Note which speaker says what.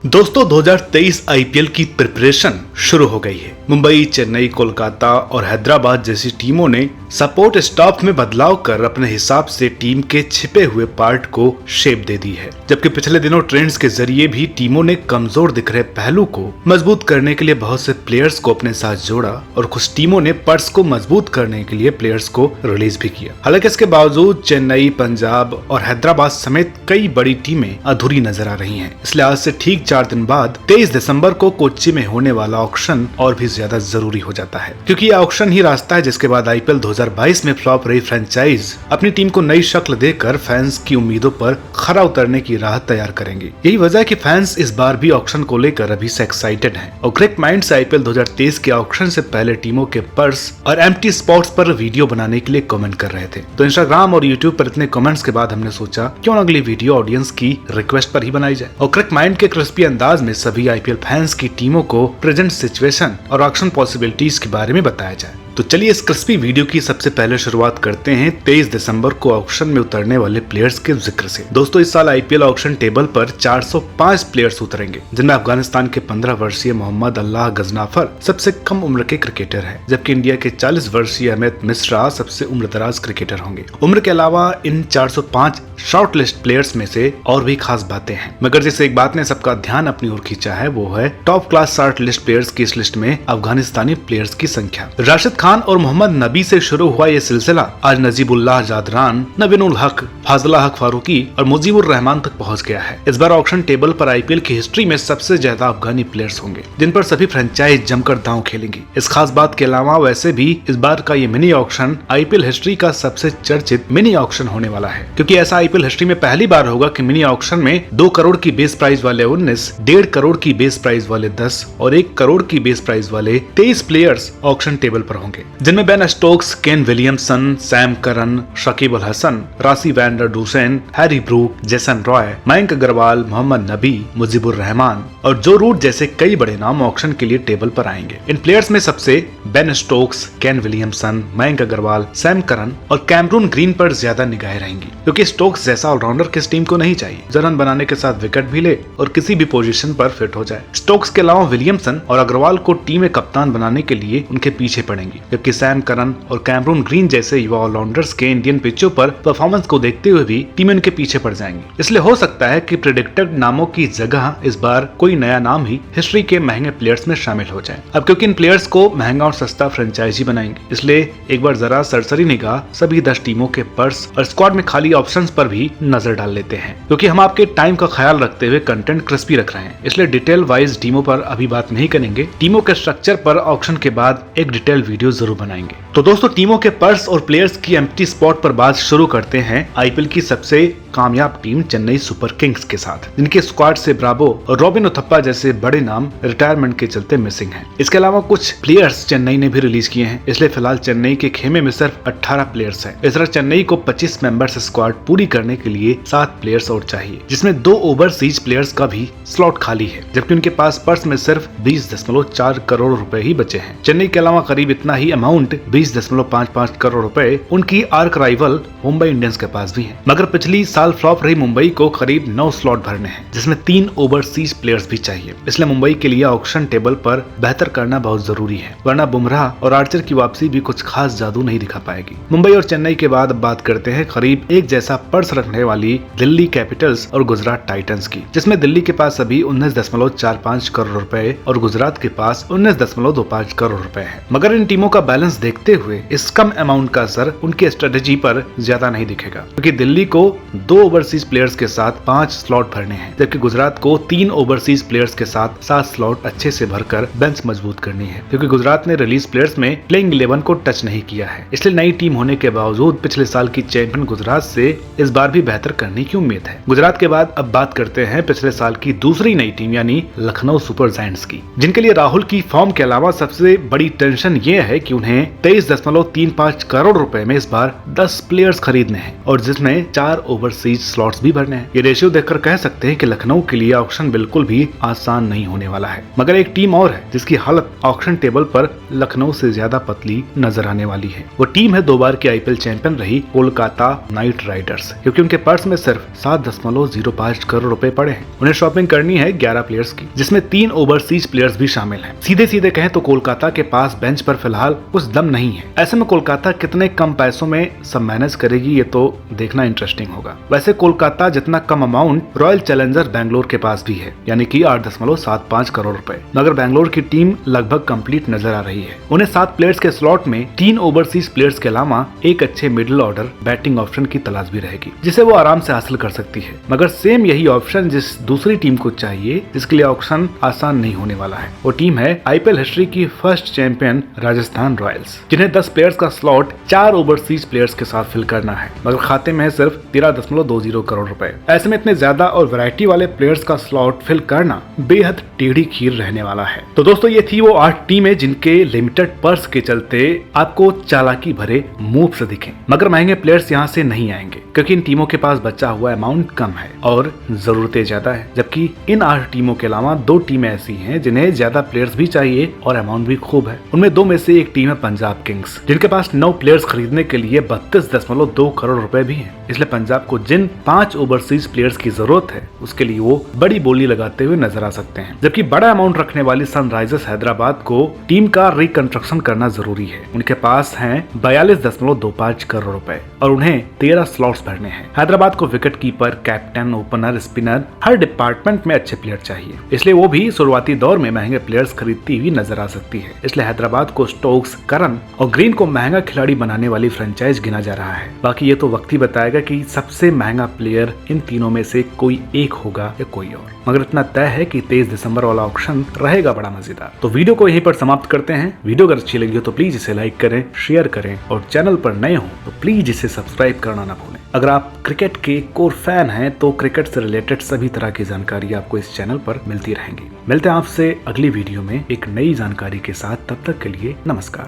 Speaker 1: दोस्तों 2023 आईपीएल की प्रिपरेशन शुरू हो गई है। मुंबई, चेन्नई, कोलकाता और हैदराबाद जैसी टीमों ने सपोर्ट स्टाफ में बदलाव कर अपने हिसाब से टीम के छिपे हुए पार्ट को शेप दे दी है। जबकि पिछले दिनों ट्रेंड्स के जरिए भी टीमों ने कमजोर दिख रहे पहलू को मजबूत करने के लिए बहुत से प्लेयर्स को अपने साथ जोड़ा और कुछ टीमों ने पर्स को मजबूत करने के लिए प्लेयर्स को रिलीज भी किया। हालांकि इसके बावजूद चेन्नई, पंजाब और हैदराबाद समेत कई बड़ी टीमें अधूरी नजर आ रही हैं। इसलिए आज से ठीक 4 दिन बाद 23 दिसंबर को कोच्चि में होने वाला ऑक्शन और भी ज्यादा जरूरी हो जाता है, क्योंकि ये ऑक्शन ही रास्ता है जिसके बाद आईपीएल 2022 में फ्लॉप रही फ्रेंचाइज अपनी टीम को नई शक्ल देकर फैंस की उम्मीदों पर खरा उतरने की राह तैयार करेंगे। यही वजह है कि फैंस इस बार भी ऑक्शन को लेकर अभी से एक्साइटेड हैं और क्रिक माइंड्स आईपीएल 2023 के ऑक्शन से पहले टीमों के पर्स और एम्प्टी स्पॉट्स पर वीडियो बनाने के लिए कमेंट कर रहे थे। तो इंस्टाग्राम और यूट्यूब पर इतने कमेंट्स के बाद हमने सोचा क्यों न अगली वीडियो ऑडियंस की रिक्वेस्ट पर ही बनाई जाए और क्रिक माइंड के क्रिस्पी अंदाज में सभी आईपीएल फैंस की टीमों को प्रेजेंट सिचुएशन और ऑक्शन पॉसिबिलिटीज के बारे में बताया जाए। तो चलिए इस क्रिस्पी वीडियो की सबसे पहले शुरुआत करते हैं 23 दिसंबर को ऑक्शन में उतरने वाले प्लेयर्स के जिक्र से। दोस्तों इस साल आईपीएल ऑक्शन टेबल पर 405 प्लेयर्स उतरेंगे, जिनमें अफगानिस्तान के 15 वर्षीय मोहम्मद अल्लाह गजनाफर सबसे कम उम्र के क्रिकेटर हैं, जबकि इंडिया के 40 वर्षीय अमित मिश्रा सबसे उम्रदराज क्रिकेटर होंगे। उम्र के अलावा इन 405 शॉर्ट लिस्ट प्लेयर्स में से और भी खास बातें हैं, मगर जिस एक बात ने सबका ध्यान अपनी ओर खींचा है वो है top class short list players की इस लिस्ट में अफगानिस्तानी प्लेयर्स की संख्या। राशिद खान और मोहम्मद नबी से शुरू हुआ ये सिलसिला आज नजीबुल्लाह जादरान, नवीन उल हक, फाजला हक फारूकी और मुजीबुर रहमान तक पहुंच गया है। इस बार ऑक्शन टेबल पर आईपीएल की हिस्ट्री में सबसे ज्यादा अफगानी प्लेयर्स होंगे, जिन पर सभी फ्रेंचाइज जमकर दांव खेलेंगी। इस खास बात के अलावा वैसे भी इस बार का ये मिनी ऑक्शन आईपीएल हिस्ट्री का सबसे चर्चित मिनी ऑक्शन होने वाला है, क्योंकि ऐसा आईपीएल हिस्ट्री में पहली बार होगा कि मिनी ऑक्शन में 2 करोड़ की बेस प्राइस वाले 19, 1.5 करोड़ की बेस प्राइस वाले 10 और 1 करोड़ की बेस प्राइस वाले 23 प्लेयर्स ऑक्शन टेबल पर होंगे, जिनमें Ben Stokes, Kane Williamson, Sam Curran, Shakib Al Hasan, Rassie van der Dussen, Harry Brook, Jason Roy, Mayank Agarwal, Mohammad Nabi, Mujeebur Rahman और जो रूट जैसे कई बड़े नाम ऑक्शन के लिए टेबल पर आएंगे। इन प्लेयर्स में सबसे Ben Stokes, Kane Williamson, Mayank Agarwal, Sam Curran और कैमरून ग्रीन पर ज्यादा निगाहें रहेंगी, क्योंकि स्टोक्स जैसा ऑलराउंडर किस टीम को नहीं चाहिए जो रन बनाने के साथ विकेट भी ले और किसी भी पोजीशन पर फिट हो जाए। स्टोक्स के अलावा विलियमसन और अग्रवाल को टीम में कप्तान बनाने के लिए उनके पीछे पड़ेंगी, जबकि सैम करन और कैमरून ग्रीन जैसे युवा ऑलराउंडर्स के इंडियन पिचों पर परफॉर्मेंस को देखते हुए भी टीम उनके पीछे पड़ जाएंगी। इसलिए हो सकता है कि प्रेडिक्टेड नामों की जगह इस बार कोई नया नाम ही हिस्ट्री के महंगे प्लेयर्स में शामिल हो जाए। अब क्योंकि इन प्लेयर्स को महंगा और सस्ता फ्रेंचाइजी बनाएंगे, इसलिए एक बार जरा सरसरी निगाह सभी 10 टीमों के पर्स और स्क्वाड में खाली ऑप्शंस पर भी नजर डाल लेते हैं, क्योंकि हम आपके टाइम का ख्याल रखते हुए कंटेंट क्रिस्पी रख रहे हैं। इसलिए डिटेल वाइज टीमों पर अभी बात नहीं करेंगे, टीमों के स्ट्रक्चर पर ऑक्शन के बाद एक डिटेल वीडियो जरूर बनाएंगे। तो दोस्तों टीमों के पर्स और प्लेयर्स की एम्प्टी स्पॉट पर बात शुरू करते हैं आईपीएल की सबसे कामयाब टीम चेन्नई सुपर किंग्स के साथ, जिनके स्क्वाड से ब्रावो और रॉबिन उथप्पा जैसे बड़े नाम रिटायरमेंट के चलते मिसिंग हैं। इसके अलावा कुछ प्लेयर्स चेन्नई ने भी रिलीज किए हैं, इसलिए फिलहाल चेन्नई के खेमे में सिर्फ 18 प्लेयर्स हैं। इस तरह चेन्नई को 25 मेंबर्स स्क्वाड पूरी करने के लिए 7 प्लेयर्स और चाहिए, जिसमें 2 ओवरसीज प्लेयर्स का भी स्लॉट खाली है, जबकि उनके पास पर्स में सिर्फ 20.4 करोड़ रुपए ही बचे हैं। चेन्नई के अलावा करीब इतना ही अमाउंट 20.55 करोड़ रुपए उनकी आर्क राइवल मुंबई इंडियंस के पास भी है। मगर पिछली साल फ्लॉप रही मुंबई को करीब 9 स्लॉट भरने हैं, जिसमें 3 ओवरसीज प्लेयर्स भी चाहिए। इसलिए मुंबई के लिए ऑक्शन टेबल पर बेहतर करना बहुत जरूरी है, वरना बुमराह और आर्चर की वापसी भी कुछ खास जादू नहीं दिखा पाएगी। मुंबई और चेन्नई के बाद अब बात करते हैं करीब एक जैसा पर्स रखने वाली दिल्ली कैपिटल्स और गुजरात टाइटंस की, जिसमें दिल्ली के पास अभी 19.45 करोड़ रुपए और गुजरात के पास 19.25 करोड़ रुपए है। मगर इन टीमों का बैलेंस देखते हुए इस कम अमाउंट का असर उनकी स्ट्रेटेजी पर ज्यादा नहीं दिखेगा, क्योंकि दिल्ली को 2 ओवरसीज प्लेयर्स के साथ 5 स्लॉट भरने हैं, जबकि गुजरात को 3 ओवरसीज प्लेयर्स के साथ 7 स्लॉट अच्छे से भरकर बेंच मजबूत करनी है, क्योंकि गुजरात ने रिलीज प्लेयर्स में प्लेइंग 11 को टच नहीं किया है। इसलिए नई टीम होने के बावजूद पिछले साल की चैंपियन गुजरात से इस बार भी बेहतर करने की उम्मीद है। गुजरात के बाद अब बात करते हैं पिछले साल की दूसरी नई टीम यानी लखनऊ सुपर जायंट्स की, जिनके लिए राहुल की फॉर्म के अलावा सबसे बड़ी टेंशन ये है है कि उन्हें 23.35 करोड़ रुपए में इस बार 10 प्लेयर्स खरीदने हैं और जिसमें 4 ओवरसीज स्लॉट्स भी भरने हैं। ये रेशियो देखकर कह सकते हैं कि लखनऊ के लिए ऑक्शन बिल्कुल भी आसान नहीं होने वाला है। मगर एक टीम और है जिसकी हालत ऑक्शन टेबल पर लखनऊ से ज्यादा पतली नजर आने वाली है। वो टीम है 2 बार की IPL चैंपियन रही कोलकाता नाइट राइडर्स, क्योंकि उनके पर्स में सिर्फ 7.05 करोड़ रुपए पड़े हैं। उन्हें शॉपिंग करनी है 11 प्लेयर्स की, जिसमें 3 ओवरसीज प्लेयर्स भी शामिल हैं। सीधे कहें तो कोलकाता के पास बेंच पर फिलहाल कुछ दम नहीं है। ऐसे में कोलकाता कितने कम पैसों में सब मैनेज करेगी ये तो देखना इंटरेस्टिंग होगा। वैसे कोलकाता जितना कम अमाउंट रॉयल चैलेंजर बैंगलोर के पास भी है, यानी कि 8.75 करोड़ रुपए। मगर बैंगलोर की टीम लगभग कंप्लीट नजर आ रही है। उन्हें 7 प्लेयर्स के स्लॉट में 3 ओवरसीज प्लेयर्स के अलावा एक अच्छे मिडिल ऑर्डर बैटिंग ऑप्शन की तलाश भी रहेगी, जिसे वो आराम से हासिल कर सकती है। मगर सेम यही ऑप्शन जिस दूसरी टीम को चाहिए, जिसके लिए ऑक्शन आसान नहीं होने वाला है, वो टीम है IPL हिस्ट्री की फर्स्ट चैंपियन राजस्थान रॉयल्स, जिन्हें 10 प्लेयर्स का स्लॉट 4 ओवरसीज प्लेयर्स के साथ फिल करना है। मगर खाते में है सिर्फ 13.20 करोड़ रुपए। ऐसे में इतने ज्यादा और वैरायटी वाले प्लेयर्स का स्लॉट फिल करना बेहद टेढ़ी खीर रहने वाला है। तो दोस्तों ये थी वो 8 टीमें जिनके लिमिटेड पर्स के चलते आपको चालाकी भरे मूव्स दिखे। मगर महंगे प्लेयर्स यहाँ से नहीं आएंगे, क्योंकि इन टीमों के पास बचा हुआ अमाउंट कम है और जरूरतें ज्यादा है। जबकि इन 8 टीमों के अलावा 2 टीमें ऐसी हैं जिन्हें ज्यादा प्लेयर्स भी चाहिए और अमाउंट भी खूब है। उनमें 2 में से एक टीम है पंजाब किंग्स, जिनके पास 9 प्लेयर्स खरीदने के लिए 32.2 करोड़ रुपए भी हैं। इसलिए पंजाब को जिन 5 ओवरसीज प्लेयर्स की जरूरत है उसके लिए वो बड़ी बोली लगाते हुए नजर आ सकते हैं। जबकि बड़ा अमाउंट रखने वाली सनराइजर्स हैदराबाद को टीम का रिकंस्ट्रक्शन करना जरूरी है। उनके पास हैं 42.25 करोड़ रुपए और उन्हें 13 स्लॉट्स भरने हैं। हैदराबाद को wicket keeper, captain, opener, spinner, हर डिपार्टमेंट में अच्छे प्लेयर चाहिए। इसलिए वो भी शुरुआती दौर में महंगे प्लेयर्स खरीदती हुई नजर आ सकती है। इसलिए हैदराबाद को स्टोक्स, करन और ग्रीन को महंगा खिलाड़ी बनाने वाली फ्रेंचाइज गिना जा रहा है। बाकी ये तो वक्त ही बताएगा कि सबसे महंगा प्लेयर इन तीनों में से कोई एक होगा या कोई और। मगर इतना तय है कि 23 दिसंबर वाला ऑक्शन रहेगा बड़ा मजेदार। तो वीडियो को यहीं पर समाप्त करते हैं। वीडियो अगर अच्छी लगी हो तो प्लीज इसे लाइक करें, शेयर करें और चैनल पर नए हो तो प्लीज इसे सब्सक्राइब करना ना भूलें। अगर आप क्रिकेट के कोर फैन हैं तो क्रिकेट से रिलेटेड सभी तरह की जानकारी आपको इस चैनल पर मिलती रहेंगी। मिलते हैं आपसे अगली वीडियो में एक नई जानकारी के साथ। तब तक के लिए नमस्कार।